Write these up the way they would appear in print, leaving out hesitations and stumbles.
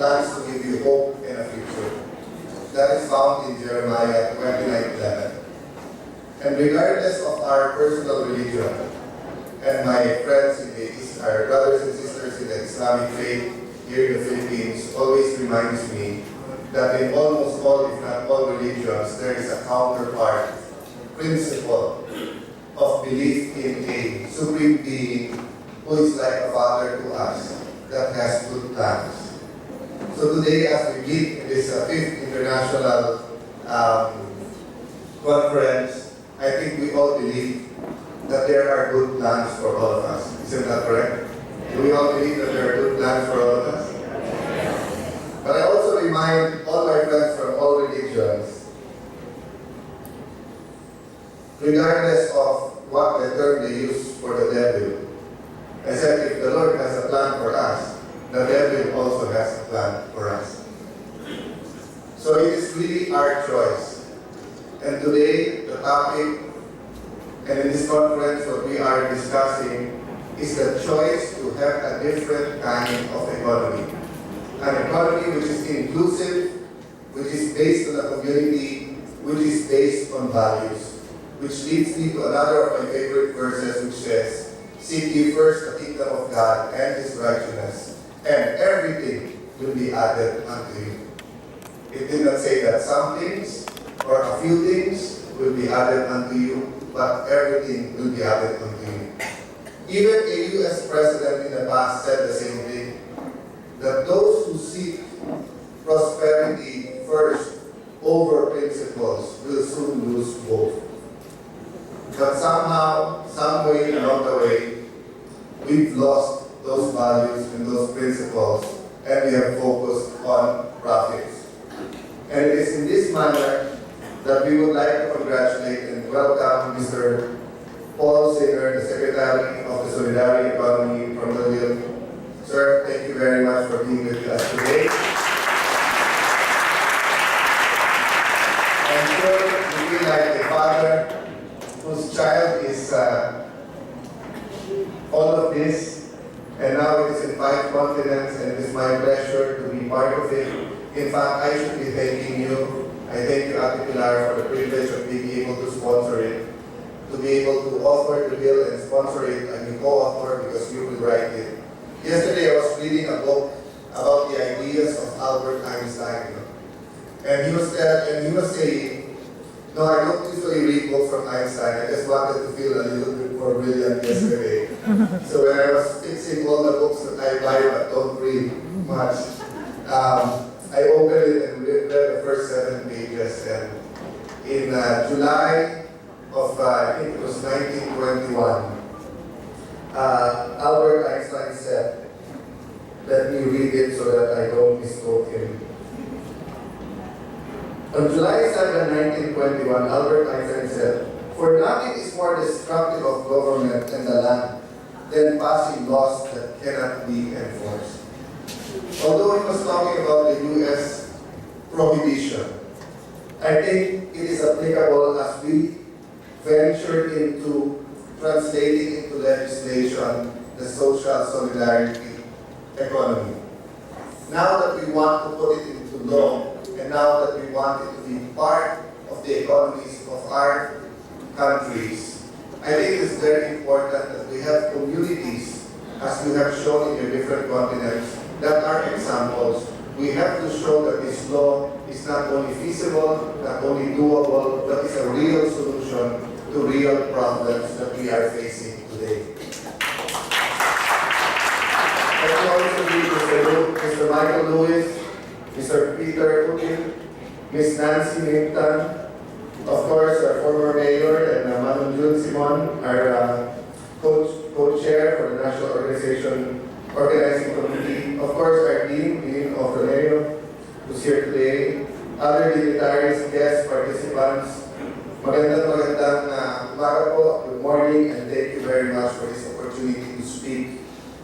plans to give you hope and a future. That is found in Jeremiah 29:11. And regardless of our personal religion, and my friends in the East, our brothers and sisters in the Islamic faith here in the Philippines, always reminds me that in almost all, if not all religions, there is a counterpart principle of belief in a supreme being who is like a father to us, that has good plans. So today, as we meet in this 5th International Conference, I think we all believe that there are good plans for all of us. Isn't that correct? Do we all believe that there are good plans for all of us? But I also remind all my friends from all religions, regardless of what the term they use for the devil, I said if the Lord has a plan for us, the devil also has a plan for us. So it is really our choice. And today, the topic, and in this conference, what we are discussing is the choice to have a different kind of economy. An economy which is inclusive, which is based on a community, which is based on values. Which leads me to another of my favorite verses which says, "Seek ye first the kingdom of God and His righteousness, and everything will be added unto you." It did not say that some things or a few things will be added unto you, but everything will be added unto you. Even a U.S. president in the past said the same thing, that those who seek prosperity first over principles will soon lose both. But somehow, some way along the way, we've lost those values and those principles, and we have focused on profits. And it is in this manner that we would like to congratulate and welcome Mr. Paul Singer, the Secretary of the Solidarity Economy from the Will. Sir, thank you very much for being with us today. I'm sure you feel like a father whose child is all of this, and now it is in 5 continents, and it is my pleasure to be part of it. In fact, I should be thanking you. I thank you, Ate Pilar, for the privilege of being able to sponsor it, to be able to offer the bill and sponsor it, and you co-author because you will write it. Yesterday, I was reading a book about the ideas of Albert Einstein, and he was saying, no, I don't usually read books from Einstein. I just wanted to feel a little bit more brilliant yesterday. So when I was fixing all the books that I buy but don't read much, I opened it and read the first 7 pages. And in July of, I think it was 1921, Albert Einstein said, let me read it so that I don't misquote him. On July 7, 1921, Albert Einstein said, "For nothing is more destructive of government and the land than passing laws that cannot be enforced." Although he was talking about the U.S. prohibition, I think it is applicable as we venture into translating into legislation the social solidarity economy. Now that we want to put it into law, and now that we want it to be part of the economies of our countries, I think it's very important that we have communities, as you have shown in your different continents, that are examples. We have to show that this law is not only feasible, not only doable, but is a real solution to real problems that we are facing today. Let me also read Mr. Michael Lewis, Mr. Peter Putin, Ms. Nancy Minton, of course, our former mayor, and Manon June Simon, our co-chair for the National Organizing Committee. Of course, our Dean of the Mayor, who's here today. Other dignitaries, guests, participants. Magandang umaga po. Good morning, and thank you very much for this opportunity to speak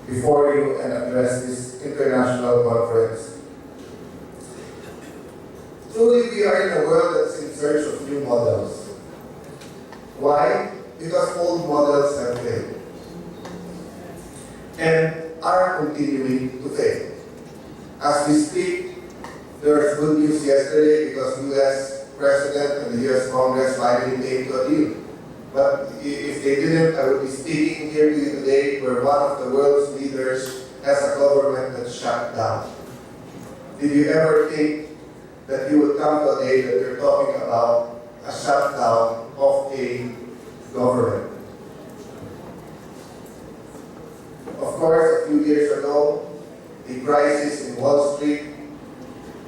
before you and address this international conference. Truly, we are in a world that's in search of new models. Why? Because old models have failed and are continuing to fail. As we speak, there was good news yesterday because U.S. President and the U.S. Congress finally came to a deal. But if they didn't, I would be speaking here to you today where one of the world's leaders has a government that's shut down. Did you ever think that you would come to a day that you're talking about a shutdown of a government? Of course, a few years ago, the crisis in Wall Street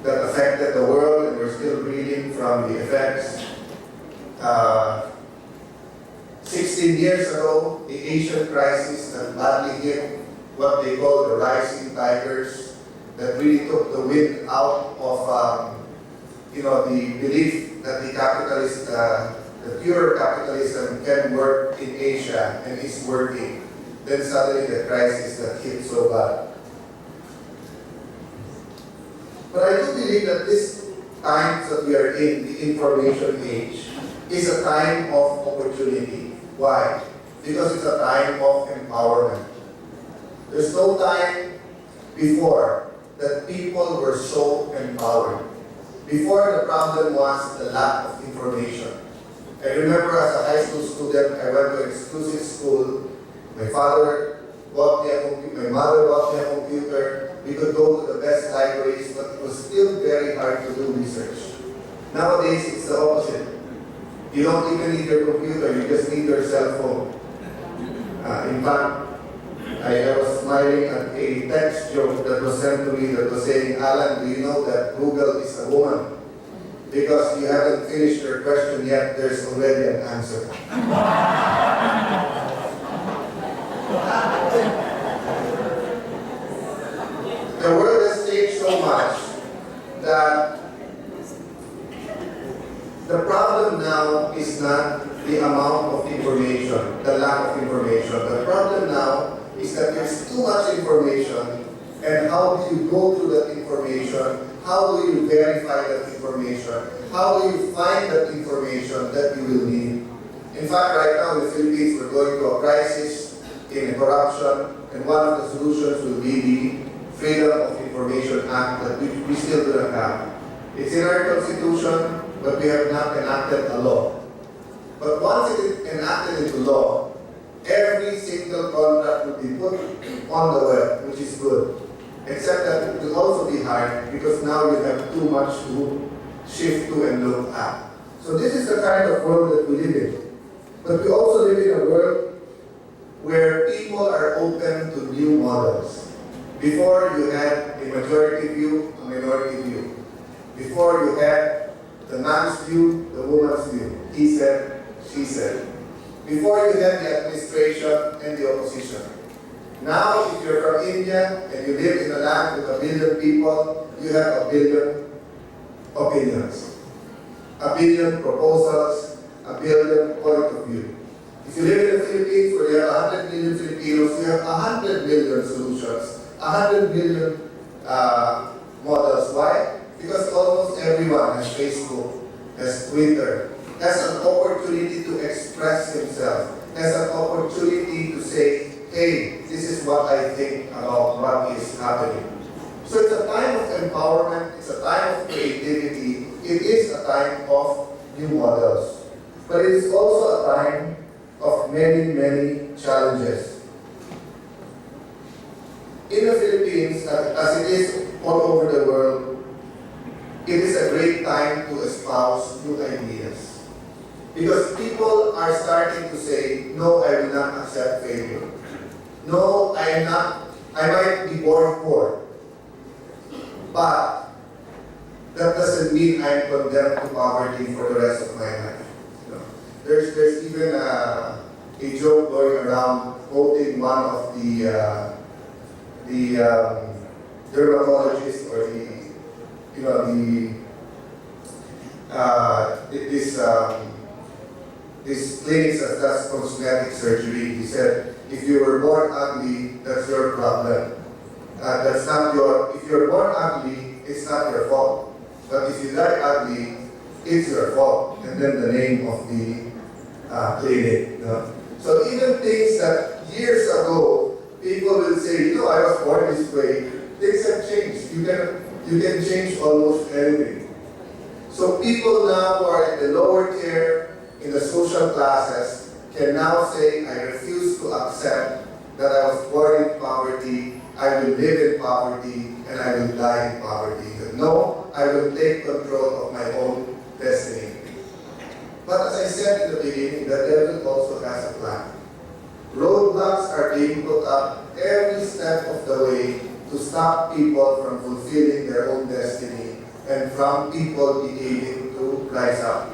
that affected the world, and we're still reading from the effects. 16 years ago, the Asian crisis that badly hit what they call the rising tigers, that really took the wind out of the belief that the capitalist, the pure capitalism can work in Asia and is working. Then suddenly the crisis that hit so bad. But I do believe that this times that we are in, the information age, is a time of opportunity. Why? Because it's a time of empowerment. There's no time before that people were so empowered. Before, the problem was the lack of information. I remember as a high school student, I went to an exclusive school. My father bought me a computer, my mother bought me a computer. We could go to the best libraries, but it was still very hard to do research. Nowadays, it's the opposite. You don't even need your computer, you just need your cell phone. In fact, I was smiling at a text joke that was sent to me that was saying, Alan, do you know that Google is a woman? Because you haven't finished your question yet, there's already an answer. The world has changed so much that the problem now is not the amount of information, the lack of information. The problem now is that there's too much information, and how do you go through that information? How do you verify that information? How do you find that information that you will need? In fact, right now in the Philippines, we're going through a crisis in corruption, and one of the solutions will be the Freedom of Information Act that we still do not have. It's in our Constitution, but we have not enacted a law. But once it is enacted into law, every single contract will be put on the web, which is good. Except that it will also be hard because now you have too much to shift to and look at. So this is the kind of world that we live in. But we also live in a world where people are open to new models. Before you had a majority view, a minority view. Before you had the man's view, the woman's view. He said, she said. Before you had the administration and the opposition. Now, if you're from India and you live in a land with 1 billion people, you have 1 billion opinions, 1 billion proposals, 1 billion point of view. If you live in the Philippines where you have 100 million Filipinos, you have 100 million solutions, 100 million models. Why? Because almost everyone has Facebook, has Twitter, has an opportunity to express himself, has an opportunity to say, hey, this is what I think about what is happening. So it's a time of empowerment, it's a time of creativity, it is a time of new models. But it is also a time of many, many challenges. In the Philippines, as it is all over the world, it is a great time to espouse new ideas. Because people are starting to say, no, I will not accept failure. No, I am not, I might be born poor. But that doesn't mean I'm condemned to poverty for the rest of my life. You know, there's even a joke going around quoting one of the dermatologists or this clinic that does cosmetic surgery. He said, if you were born ugly, that's your problem. That's not your, if you're born ugly, it's not your fault. But if you die ugly, it's your fault. And then the name of the clinic. You know? So even things that years ago, people will say, I was born this way, things have changed. you can change almost anything. So people now who are in the lower tier, in the social classes, can now say, I refuse to accept that I was born in poverty, I will live in poverty, and I will die in poverty. That no, I will take control of my own destiny. But as I said in the beginning, the devil also has a plan. Roadblocks are being put up every step of the way to stop people from fulfilling their own destiny and from people being able to rise up.